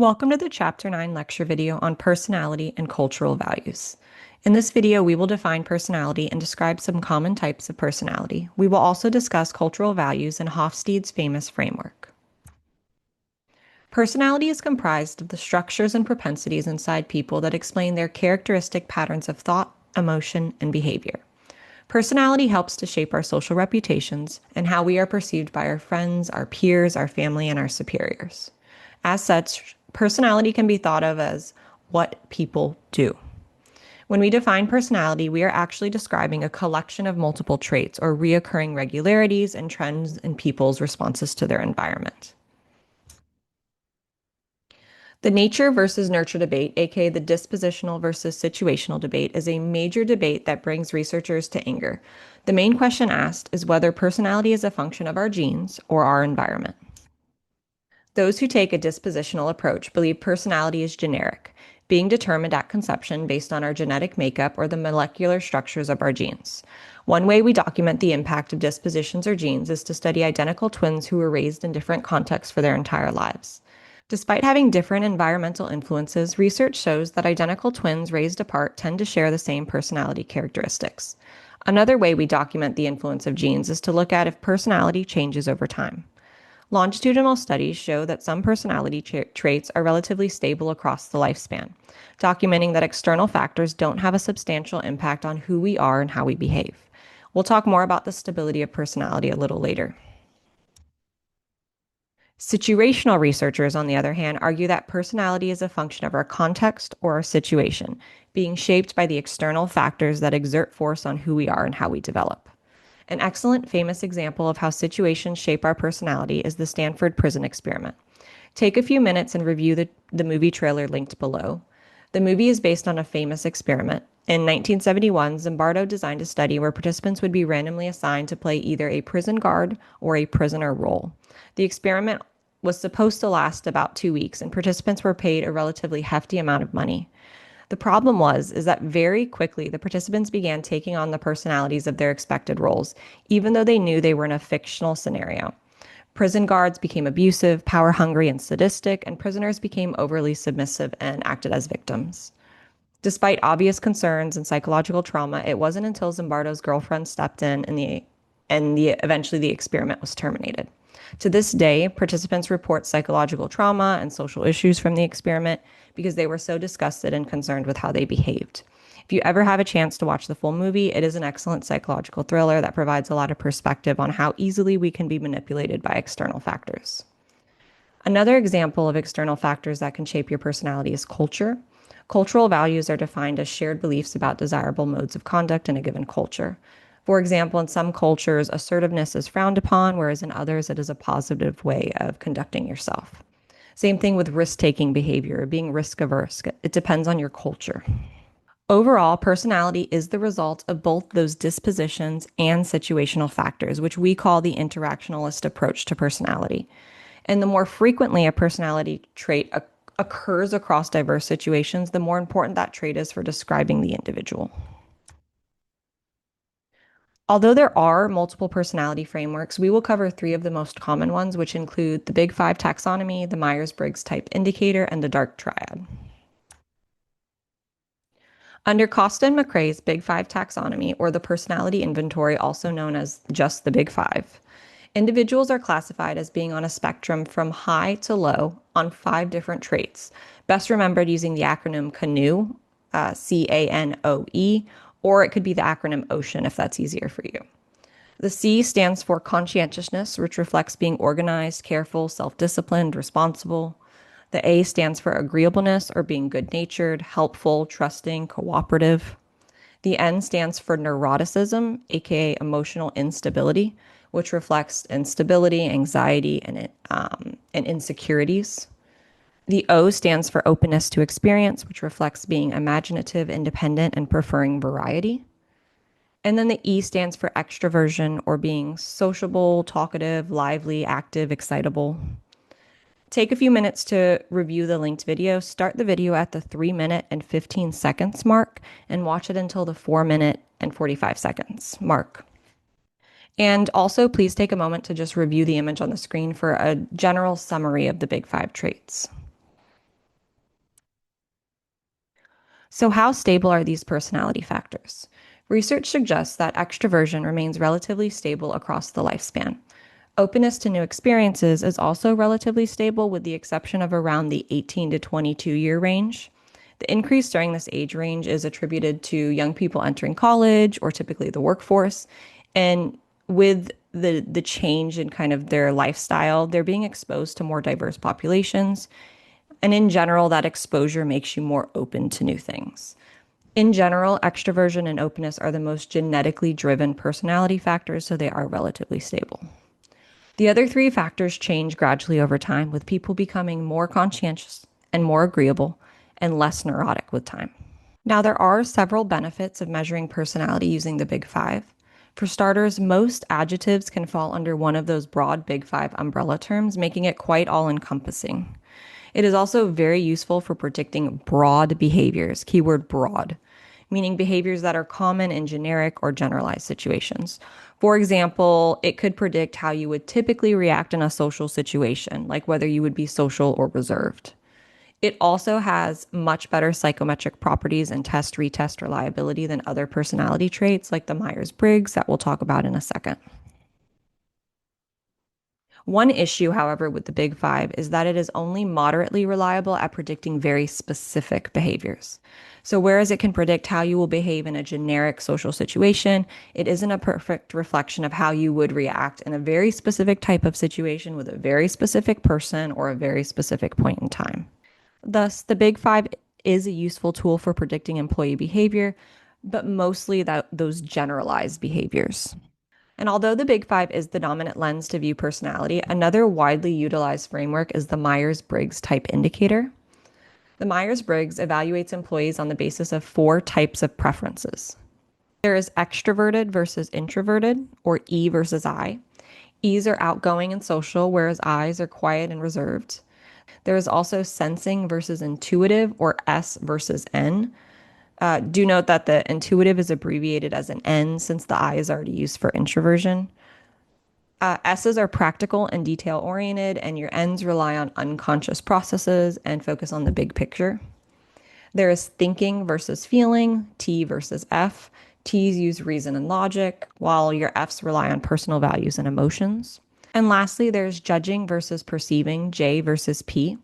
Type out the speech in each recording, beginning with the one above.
Welcome to the Chapter 9 lecture video on personality and cultural values. In this video, we will define personality and describe some common types of personality. We will also discuss cultural values and Hofstede's famous framework. Personality is comprised of the structures and propensities inside people that explain their characteristic patterns of thought, emotion, and behavior. Personality helps to shape our social reputations and how we are perceived by our friends, our peers, our family, and our superiors. As such, personality can be thought of as what people do. When we define personality, we are actually describing a collection of multiple traits or reoccurring regularities and trends in people's responses to their environment. The nature versus nurture debate, aka the dispositional versus situational debate, is a major debate that brings researchers to anger. The main question asked is whether personality is a function of our genes or our environment. Those who take a dispositional approach believe personality is generic, being determined at conception based on our genetic makeup or the molecular structures of our genes. One way we document the impact of dispositions or genes is to study identical twins who were raised in different contexts for their entire lives. Despite having different environmental influences, research shows that identical twins raised apart tend to share the same personality characteristics. Another way we document the influence of genes is to look at if personality changes over time. Longitudinal studies show that some personality traits are relatively stable across the lifespan, documenting that external factors don't have a substantial impact on who we are and how we behave. We'll talk more about the stability of personality a little later. Situational researchers, on the other hand, argue that personality is a function of our context or our situation, being shaped by the external factors that exert force on who we are and how we develop. An excellent, famous example of how situations shape our personality is the Stanford Prison Experiment. Take a few minutes and review the movie trailer linked below. The movie is based on a famous experiment. In 1971, Zimbardo designed a study where participants would be randomly assigned to play either a prison guard or a prisoner role. The experiment was supposed to last about 2 weeks, and participants were paid a relatively hefty amount of money. The problem is that very quickly the participants began taking on the personalities of their expected roles, even though they knew they were in a fictional scenario. Prison guards became abusive, power hungry, and sadistic, and prisoners became overly submissive and acted as victims. Despite obvious concerns and psychological trauma, it wasn't until Zimbardo's girlfriend stepped in and eventually the experiment was terminated. To this day, participants report psychological trauma and social issues from the experiment because they were so disgusted and concerned with how they behaved. If you ever have a chance to watch the full movie, it is an excellent psychological thriller that provides a lot of perspective on how easily we can be manipulated by external factors. Another example of external factors that can shape your personality is culture. Cultural values are defined as shared beliefs about desirable modes of conduct in a given culture. For example, in some cultures, assertiveness is frowned upon, whereas in others, it is a positive way of conducting yourself. Same thing with risk-taking behavior, being risk-averse. It depends on your culture. Overall, personality is the result of both those dispositions and situational factors, which we call the interactionalist approach to personality. And the more frequently a personality trait occurs across diverse situations, the more important that trait is for describing the individual. Although there are multiple personality frameworks, we will cover 3 of the most common ones, which include the Big Five taxonomy, the Myers-Briggs type indicator, and the dark triad. Under Costa and McRae's Big Five taxonomy, or the personality inventory, also known as just the Big Five, individuals are classified as being on a spectrum from high to low on 5 different traits, best remembered using the acronym CANOE, CANOE, or it could be the acronym OCEAN if that's easier for you. The C stands for conscientiousness, which reflects being organized, careful, self-disciplined, responsible. The A stands for agreeableness, or being good-natured, helpful, trusting, cooperative. The N stands for neuroticism, aka emotional instability, which reflects instability, anxiety, and insecurities. The O stands for openness to experience, which reflects being imaginative, independent, and preferring variety. And then the E stands for extroversion, or being sociable, talkative, lively, active, excitable. Take a few minutes to review the linked video. Start the video at the 3 minute and 15 seconds mark and watch it until the 4 minute and 45 seconds mark. And also, please take a moment to just review the image on the screen for a general summary of the Big Five traits. So, how stable are these personality factors? Research suggests that extroversion remains relatively stable across the lifespan. Openness to new experiences is also relatively stable, with the exception of around the 18 to 22-year range. The increase during this age range is attributed to young people entering college or typically the workforce. And with the change in kind of their lifestyle, they're being exposed to more diverse populations. And in general, that exposure makes you more open to new things. In general, extroversion and openness are the most genetically driven personality factors, so they are relatively stable. The other three factors change gradually over time, with people becoming more conscientious and more agreeable and less neurotic with time. Now, there are several benefits of measuring personality using the Big Five. For starters, most adjectives can fall under one of those broad Big Five umbrella terms, making it quite all encompassing. It is also very useful for predicting broad behaviors, keyword broad, meaning behaviors that are common in generic or generalized situations. For example, it could predict how you would typically react in a social situation, like whether you would be social or reserved. It also has much better psychometric properties and test retest reliability than other personality traits like the Myers Briggs that we'll talk about in a second. One issue, however, with the Big Five is that it is only moderately reliable at predicting very specific behaviors. So, whereas it can predict how you will behave in a generic social situation, it isn't a perfect reflection of how you would react in a very specific type of situation with a very specific person or a very specific point in time. Thus, the Big Five is a useful tool for predicting employee behavior, but mostly those generalized behaviors. And although the Big Five is the dominant lens to view personality, another widely utilized framework is the Myers Briggs Type Indicator. The Myers Briggs evaluates employees on the basis of four types of preferences. There is extroverted versus introverted, or E versus I. E's are outgoing and social, whereas I's are quiet and reserved. There is also sensing versus intuitive, or S versus N. Do note that the intuitive is abbreviated as an N since the I is already used for introversion. S's are practical and detail oriented, and your N's rely on unconscious processes and focus on the big picture. There is thinking versus feeling, T versus F. T's use reason and logic, while your F's rely on personal values and emotions. And lastly, there's judging versus perceiving, J versus P.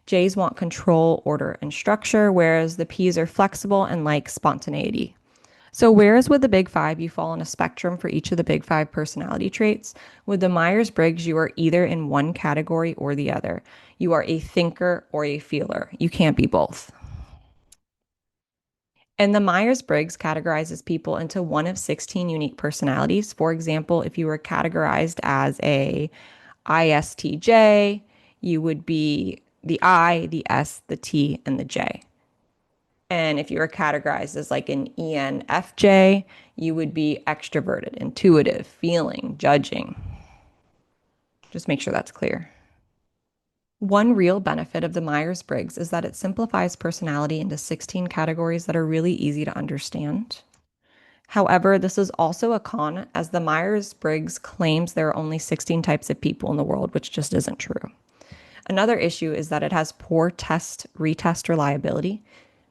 J's want control, order, and structure, whereas the P's are flexible and like spontaneity. So, whereas with the Big Five, you fall on a spectrum for each of the Big Five personality traits, with the Myers Briggs, you are either in one category or the other. You are a thinker or a feeler. You can't be both. And the Myers Briggs categorizes people into one of 16 unique personalities. For example, if you were categorized as a ISTJ, you would be the I, the S, the T, and the J. And if you were categorized as like an ENFJ, you would be extroverted, intuitive, feeling, judging. Just make sure that's clear. One real benefit of the Myers Briggs is that it simplifies personality into 16 categories that are really easy to understand. However, this is also a con, as the Myers Briggs claims there are only 16 types of people in the world, which just isn't true. Another issue is that it has poor test retest reliability,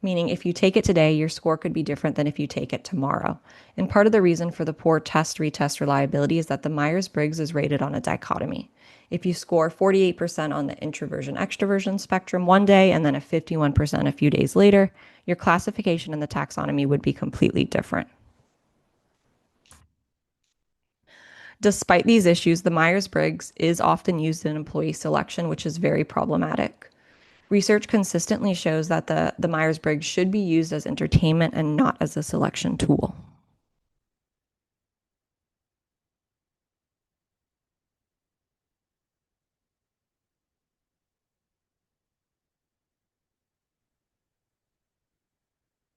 meaning if you take it today, your score could be different than if you take it tomorrow. And part of the reason for the poor test retest reliability is that the Myers Briggs is rated on a dichotomy. If you score 48% on the introversion extroversion spectrum one day and then a 51% a few days later, your classification in the taxonomy would be completely different. Despite these issues, the Myers Briggs is often used in employee selection, which is very problematic. Research consistently shows that the Myers Briggs should be used as entertainment and not as a selection tool.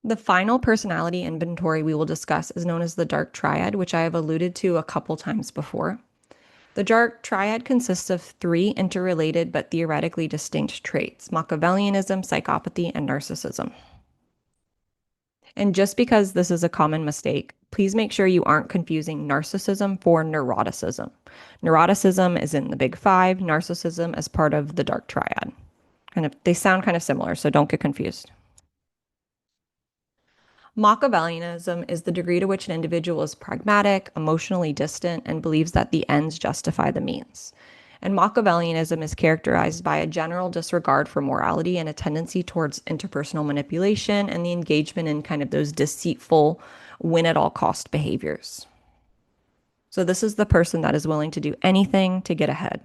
The final personality inventory we will discuss is known as the dark triad, which I have alluded to a couple times before. The dark triad consists of three interrelated but theoretically distinct traits: Machiavellianism, psychopathy, and narcissism. And just because this is a common mistake, please make sure you aren't confusing narcissism for neuroticism. Neuroticism is in the Big Five, narcissism is part of the dark triad. They sound kind of similar, so don't get confused. Machiavellianism is the degree to which an individual is pragmatic, emotionally distant, and believes that the ends justify the means. And Machiavellianism is characterized by a general disregard for morality and a tendency towards interpersonal manipulation and the engagement in kind of those deceitful, win at all cost behaviors. So, this is the person that is willing to do anything to get ahead.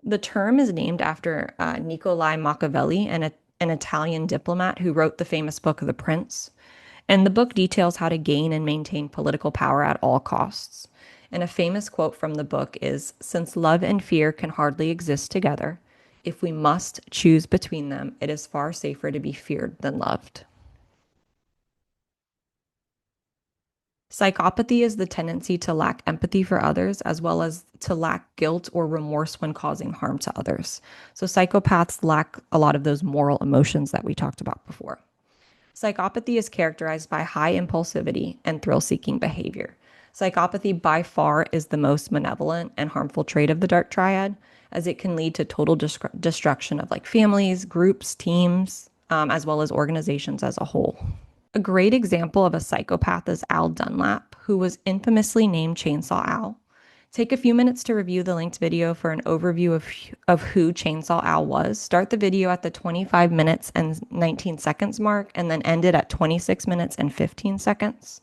The term is named after Niccolo Machiavelli, an Italian diplomat who wrote the famous book The Prince. And the book details how to gain and maintain political power at all costs. And a famous quote from the book is, "Since love and fear can hardly exist together, if we must choose between them, it is far safer to be feared than loved." Psychopathy is the tendency to lack empathy for others, as well as to lack guilt or remorse when causing harm to others. So, psychopaths lack a lot of those moral emotions that we talked about before. Psychopathy is characterized by high impulsivity and thrill seeking behavior. Psychopathy, by far, is the most malevolent and harmful trait of the dark triad, as it can lead to total destruction of like families, groups, teams, as well as organizations as a whole. A great example of a psychopath is Al Dunlap, who was infamously named Chainsaw Al. Take a few minutes to review the linked video for an overview of who Chainsaw Al was. Start the video at the 25 minutes and 19 seconds mark, and then end it at 26 minutes and 15 seconds.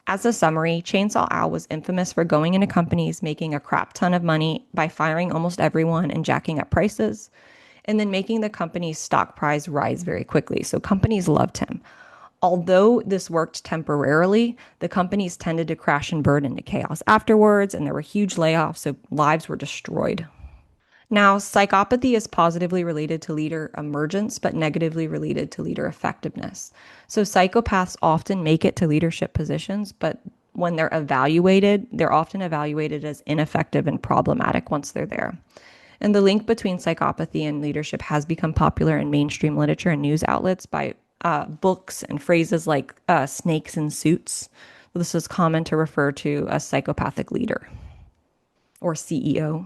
As a summary, Chainsaw Al was infamous for going into companies, making a crap ton of money by firing almost everyone and jacking up prices, and then making the company's stock price rise very quickly. So companies loved him. Although this worked temporarily, the companies tended to crash and burn into chaos afterwards, and there were huge layoffs, so lives were destroyed. Now, psychopathy is positively related to leader emergence, but negatively related to leader effectiveness. So, psychopaths often make it to leadership positions, but when they're often evaluated as ineffective and problematic once they're there. And the link between psychopathy and leadership has become popular in mainstream literature and news outlets by books and phrases like snakes in suits. This is common to refer to a psychopathic leader or CEO.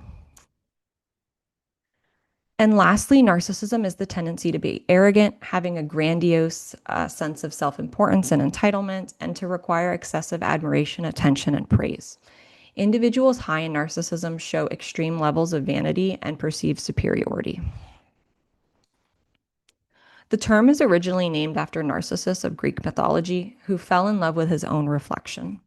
And lastly, narcissism is the tendency to be arrogant, having a grandiose sense of self importance and entitlement, and to require excessive admiration, attention, and praise. Individuals high in narcissism show extreme levels of vanity and perceived superiority. The term is originally named after Narcissus of Greek mythology, who fell in love with his own reflection.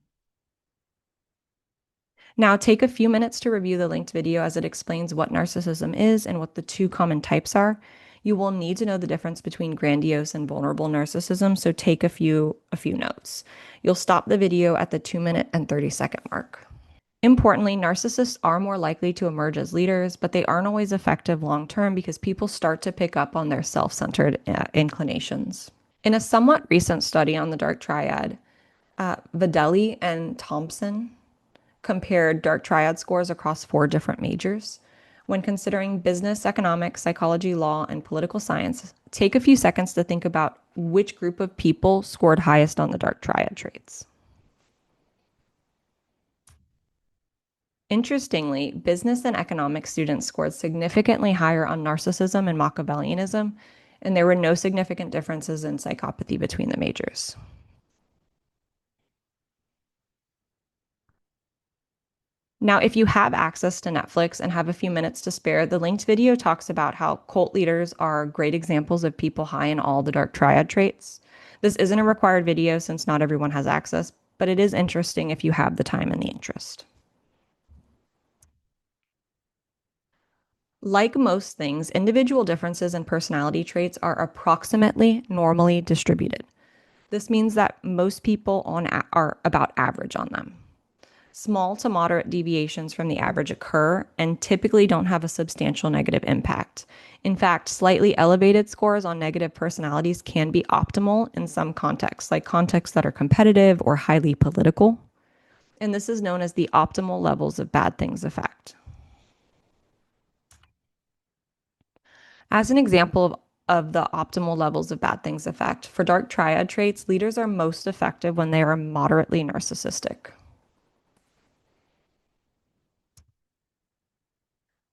Now, take a few minutes to review the linked video as it explains what narcissism is and what the two common types are. You will need to know the difference between grandiose and vulnerable narcissism, so take a few notes. You'll stop the video at the 2 minute and 30-second mark. Importantly, narcissists are more likely to emerge as leaders, but they aren't always effective long term because people start to pick up on their self centered inclinations. In a somewhat recent study on the dark triad, Vidali and Thompson compared dark triad scores across 4 different majors. When considering business, economics, psychology, law, and political science, take a few seconds to think about which group of people scored highest on the dark triad traits. Interestingly, business and economics students scored significantly higher on narcissism and Machiavellianism, and there were no significant differences in psychopathy between the majors. Now, if you have access to Netflix and have a few minutes to spare, the linked video talks about how cult leaders are great examples of people high in all the dark triad traits. This isn't a required video since not everyone has access, but it is interesting if you have the time and the interest. Like most things, individual differences in personality traits are approximately normally distributed. This means that most people are about average on them. Small to moderate deviations from the average occur and typically don't have a substantial negative impact. In fact, slightly elevated scores on negative personalities can be optimal in some contexts, like contexts that are competitive or highly political. And this is known as the optimal levels of bad things effect. As an example of the optimal levels of bad things effect, for dark triad traits, leaders are most effective when they are moderately narcissistic.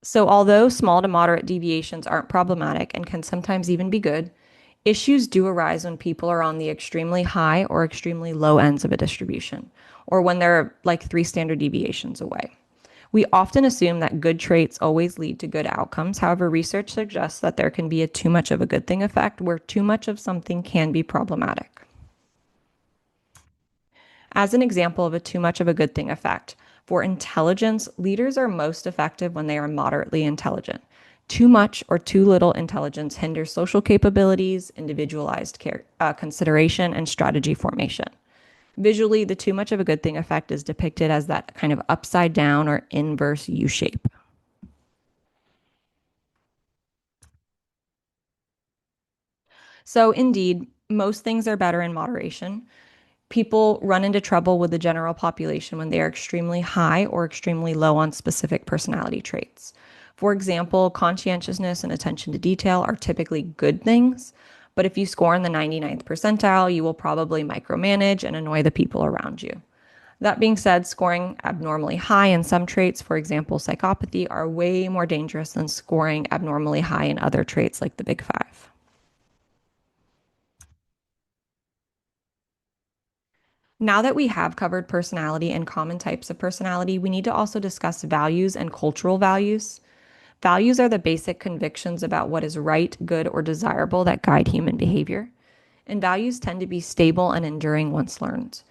So, although small to moderate deviations aren't problematic and can sometimes even be good, Issues do arise when people are on the extremely high or extremely low ends of a distribution, or when they're like 3 standard deviations away. We often assume that good traits always lead to good outcomes. However, research suggests that there can be a too much of a good thing effect where too much of something can be problematic. As an example of a too much of a good thing effect, for intelligence, leaders are most effective when they are moderately intelligent. Too much or too little intelligence hinders social capabilities, individualized consideration, and strategy formation. Visually, the too much of a good thing effect is depicted as that kind of upside down or inverse U shape. So, indeed, most things are better in moderation. People run into trouble with the general population when they are extremely high or extremely low on specific personality traits. For example, conscientiousness and attention to detail are typically good things, but if you score in the 99th percentile, you will probably micromanage and annoy the people around you. That being said, scoring abnormally high in some traits, for example, psychopathy, are way more dangerous than scoring abnormally high in other traits like the Big Five. Now that we have covered personality and common types of personality, we need to also discuss values and cultural values. Values are the basic convictions about what is right, good, or desirable that guide human behavior. And values tend to be stable and enduring once learned.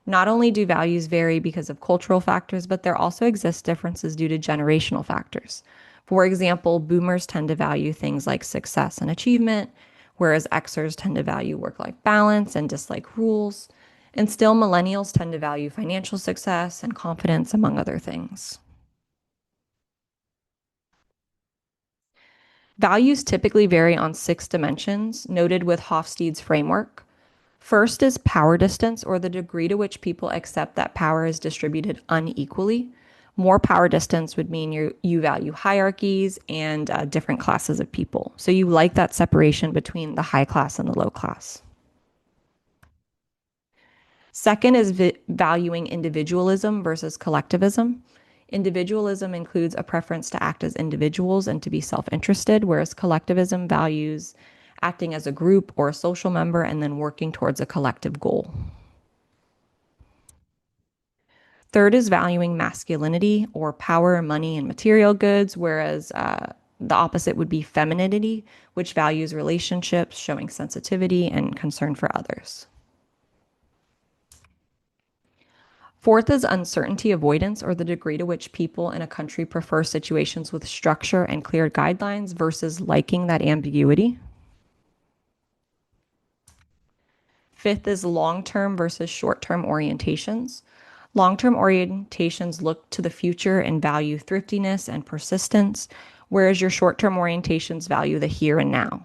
Not only do values vary because of cultural factors, but there also exist differences due to generational factors. For example, boomers tend to value things like success and achievement, whereas Xers tend to value work life balance and dislike rules. And still, millennials tend to value financial success and confidence, among other things. Values typically vary on 6 dimensions, noted with Hofstede's framework. First is power distance, or the degree to which people accept that power is distributed unequally. More power distance would mean you value hierarchies and different classes of people. So you like that separation between the high class and the low class. Second is valuing individualism versus collectivism. Individualism includes a preference to act as individuals and to be self interested, whereas collectivism values acting as a group or a social member and then working towards a collective goal. Third is valuing masculinity or power, money, and material goods, whereas the opposite would be femininity, which values relationships, showing sensitivity and concern for others. Fourth is uncertainty avoidance, or the degree to which people in a country prefer situations with structure and clear guidelines versus liking that ambiguity. Fifth is long-term versus short-term orientations. Long-term orientations look to the future and value thriftiness and persistence, whereas your short-term orientations value the here and now.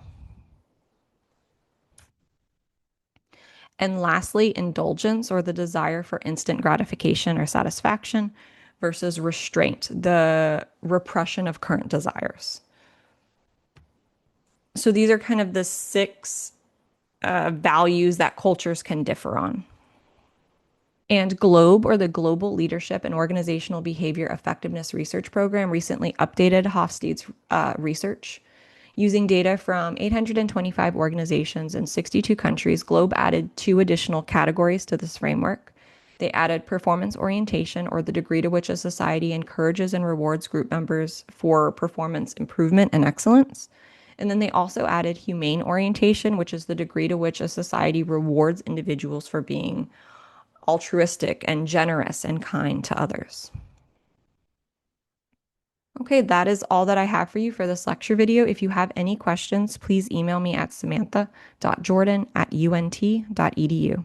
And lastly, indulgence, or the desire for instant gratification or satisfaction, versus restraint, the repression of current desires. So these are kind of the 6 values that cultures can differ on. And GLOBE, or the Global Leadership and Organizational Behavior Effectiveness Research Program, recently updated Hofstede's research. Using data from 825 organizations in 62 countries, GLOBE added 2 additional categories to this framework. They added performance orientation, or the degree to which a society encourages and rewards group members for performance improvement and excellence. And then they also added humane orientation, which is the degree to which a society rewards individuals for being altruistic and generous and kind to others. Okay, that is all that I have for you for this lecture video. If you have any questions, please email me at samantha.jordan@unt.edu.